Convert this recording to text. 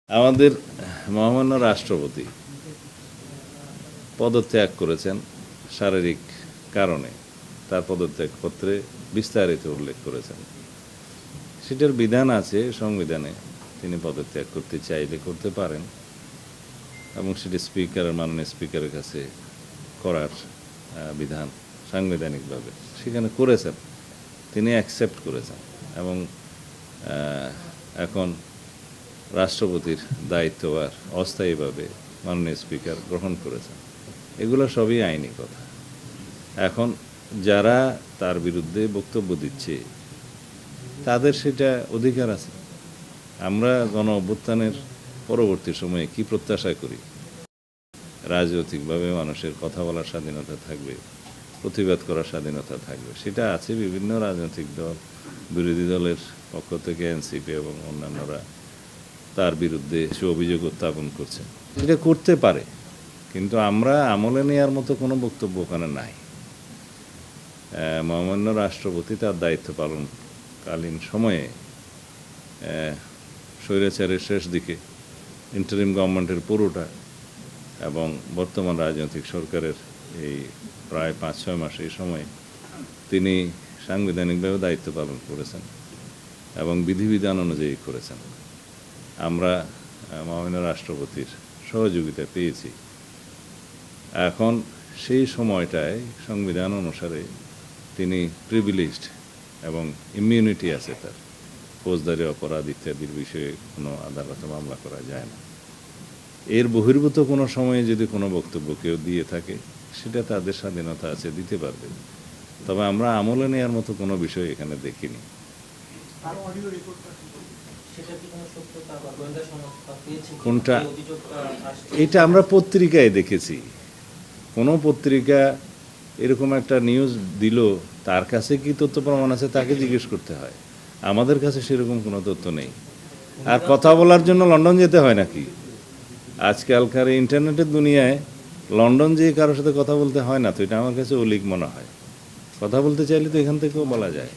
আমাদের মহামান্য রাষ্ট্রপতি পদত্যাগ করেছেন শারীরিক কারণে। তার পদত্যাগপত্রে বিস্তারিত উল্লেখ করেছেন। সেটার বিধান আছে সংবিধানে, তিনি পদত্যাগ করতে চাইলে করতে পারেন এবং সেটি মাননীয় স্পিকারের কাছে করার বিধান সাংবিধানিকভাবে সেখানে করেছেন, তিনি অ্যাকসেপ্ট করেছেন এবং এখন রাষ্ট্রপতির দায়িত্বভার অস্থায়ীভাবে মাননীয় স্পিকার গ্রহণ করেছেন। এগুলো সবই আইনি কথা। এখন যারা তার বিরুদ্ধে বক্তব্য দিচ্ছে তাদের সেটা অধিকার আছে। আমরা গণ অভ্যুত্থানের পরবর্তী সময়ে কি প্রত্যাশা করি? রাজনৈতিকভাবে মানুষের কথা বলার স্বাধীনতা থাকবে, প্রতিবাদ করার স্বাধীনতা থাকবে, সেটা আছে। বিভিন্ন রাজনৈতিক দল, বিরোধী দলের পক্ষ থেকে এনসিপি এবং অন্যান্যরা তার বিরুদ্ধে সে অভিযোগ উত্থাপন করছে, এটা করতে পারে, কিন্তু আমরা আমলে নেওয়ার মতো কোনো বক্তব্য ওখানে নাই। মহামান্য রাষ্ট্রপতি তার দায়িত্ব পালনকালীন সময়ে স্বৈরাচারের শেষ দিকে ইন্টারিম গভর্নমেন্টের পুরোটা এবং বর্তমান রাজনৈতিক সরকারের এই প্রায় 5-6 মাস এই সময়ে তিনি সাংবিধানিকভাবে দায়িত্ব পালন করেছেন এবং বিধিবিধান অনুযায়ী করেছেন। আমরা মহামান্য রাষ্ট্রপতির সহযোগিতা পেয়েছি। এখন সেই সময়টায় সংবিধান অনুসারে তিনি প্রিভিলেজড এবং ইমিউনিটি আছে তার, ফৌজদারি অপরাধ ইত্যাদির বিষয়ে কোনো আদালতে মামলা করা যায় না। এর বহির্ভূত কোনো সময়ে যদি কোনো বক্তব্য কেউ দিয়ে থাকে সেটা তাদের স্বাধীনতা আছে, দিতে পারবে। তবে আমরা আমলে নেওয়ার মতো কোনো বিষয় এখানে দেখিনি। কোনটা? এটা আমরা পত্রিকায় দেখেছি। কোনো পত্রিকা এরকম একটা নিউজ দিল, তার কাছে কি তথ্য প্রমাণ আছে তাকে জিজ্ঞেস করতে হয়। আমাদের কাছে সেরকম কোনো তথ্য নেই। আর কথা বলার জন্য লন্ডন যেতে হয় নাকি? আজকালকার ইন্টারনেটের দুনিয়ায় লন্ডন যেয়ে কারোর সাথে কথা বলতে হয় না, তো এটা আমার কাছে অলিক মনে হয়। কথা বলতে চাইলে তো এখান থেকেও বলা যায়।